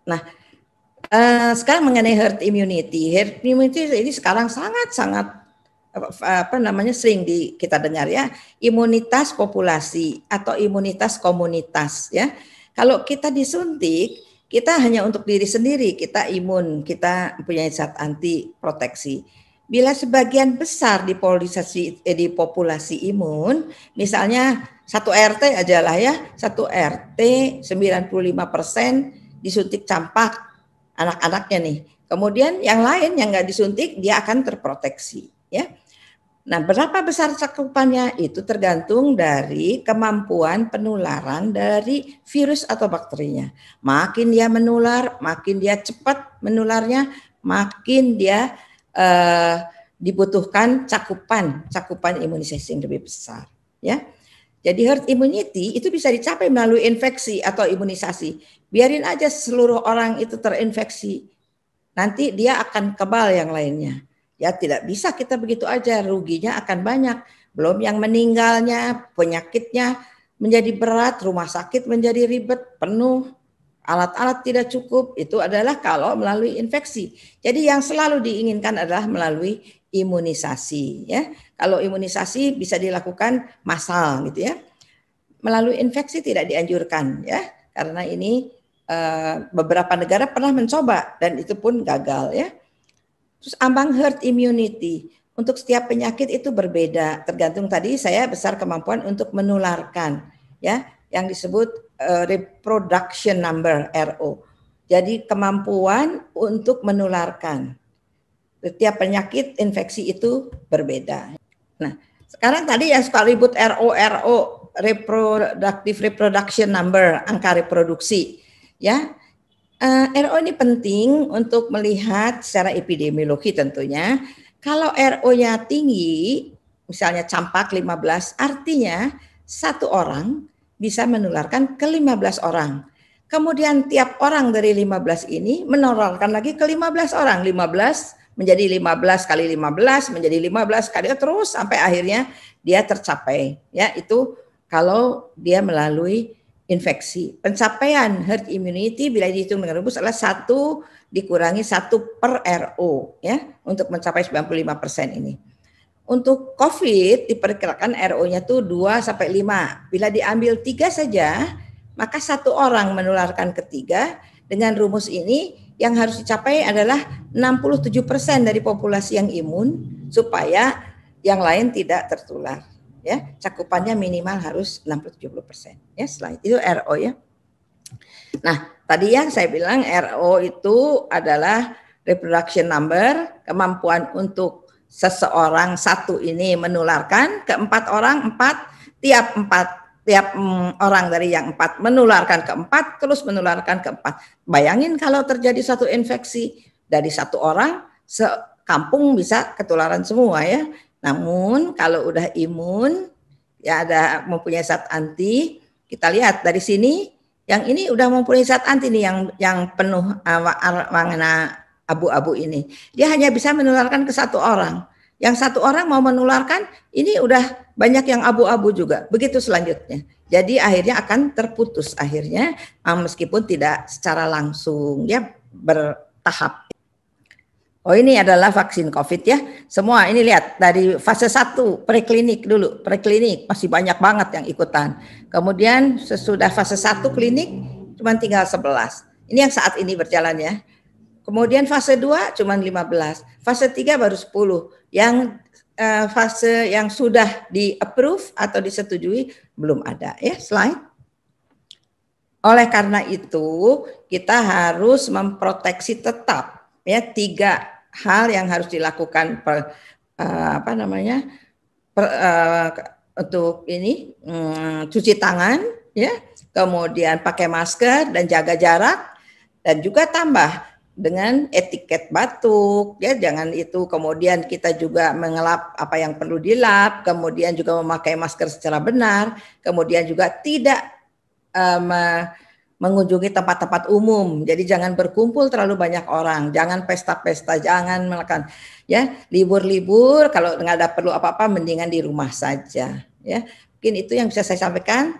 Nah, sekarang mengenai herd immunity ini sekarang sangat-sangat sering kita dengar ya, imunitas populasi atau imunitas komunitas ya. Kalau kita disuntik, kita hanya untuk diri sendiri, kita imun, kita punya zat anti proteksi. Bila sebagian besar di populasi imun, misalnya satu RT aja lah ya, satu RT 95% disuntik campak anak-anaknya nih. Kemudian yang lain yang nggak disuntik dia akan terproteksi ya. Nah, berapa besar cakupannya itu tergantung dari kemampuan penularan dari virus atau bakterinya. Makin dia menular, makin dia cepat menularnya, makin dia dibutuhkan cakupan imunisasi yang lebih besar. Ya, jadi herd immunity itu bisa dicapai melalui infeksi atau imunisasi. Biarin aja seluruh orang itu terinfeksi, nanti dia akan kebal yang lainnya. Ya tidak bisa kita begitu aja, ruginya akan banyak. Belum yang meninggalnya, penyakitnya menjadi berat, rumah sakit menjadi ribet, penuh, alat-alat tidak cukup. Itu adalah kalau melalui infeksi. Jadi yang selalu diinginkan adalah melalui imunisasi. Ya, kalau imunisasi bisa dilakukan massal gitu ya. Melalui infeksi tidak dianjurkan ya, karena ini beberapa negara pernah mencoba dan itu pun gagal ya. Terus ambang herd immunity untuk setiap penyakit itu berbeda, tergantung tadi saya besar kemampuan untuk menularkan ya, yang disebut reproduction number RO. Jadi kemampuan untuk menularkan. Setiap penyakit infeksi itu berbeda. Nah, sekarang tadi yang suka ribut RO reproduction number, angka reproduksi ya. RO ini penting untuk melihat secara epidemiologi tentunya. Kalau RO-nya tinggi, misalnya campak 15, artinya satu orang bisa menularkan ke 15 orang. Kemudian tiap orang dari 15 ini menularkan lagi ke 15 orang. 15 menjadi 15 kali 15 menjadi 15 kali terus sampai akhirnya dia tercapai. Ya, itu kalau dia melalui infeksi. Pencapaian herd immunity bila dihitung dengan rumus adalah 1 dikurangi 1 per RO ya, untuk mencapai 95% ini. Untuk COVID diperkirakan RO-nya tuh 2 sampai 5. Bila diambil 3 saja, maka 1 orang menularkan ke 3. Dengan rumus ini yang harus dicapai adalah 67% dari populasi yang imun supaya yang lain tidak tertular. Ya, cakupannya minimal harus 60-70%. Ya, selain itu RO ya. Nah, tadi yang saya bilang RO itu adalah reproduction number, kemampuan untuk seseorang satu ini menularkan ke 4 orang, 4 tiap orang dari yang 4 menularkan ke 4 terus menularkan ke 4. Bayangin kalau terjadi satu infeksi dari 1 orang, sekampung bisa ketularan semua ya. Namun kalau udah imun, ya ada mempunyai zat anti, kita lihat dari sini, yang ini udah mempunyai zat anti nih, yang penuh warna abu-abu ini. Dia hanya bisa menularkan ke 1 orang. Yang 1 orang mau menularkan, ini udah banyak yang abu-abu juga. Begitu selanjutnya. Jadi akhirnya akan terputus akhirnya, meskipun tidak secara langsung, ya bertahap. Oh, ini adalah vaksin COVID ya. Semua ini lihat dari fase 1 preklinik dulu. Preklinik masih banyak banget yang ikutan. Kemudian sesudah fase 1 klinik cuma tinggal 11. Ini yang saat ini berjalan ya. Kemudian fase 2 cuma 15. Fase 3 baru 10. Yang fase yang sudah di-approve atau disetujui belum ada ya. Slide. Oleh karena itu kita harus memproteksi tetap ya 3 hal yang harus dilakukan untuk ini cuci tangan ya, kemudian pakai masker dan jaga jarak, dan juga tambah dengan etiket batuk ya, jangan itu, kemudian kita juga mengelap apa yang perlu dilap, kemudian juga memakai masker secara benar, kemudian juga tidak mengunjungi tempat-tempat umum. Jadi jangan berkumpul terlalu banyak orang, jangan pesta-pesta, jangan melakukan ya libur-libur, kalau nggak ada perlu apa-apa mendingan di rumah saja ya. Mungkin itu yang bisa saya sampaikan.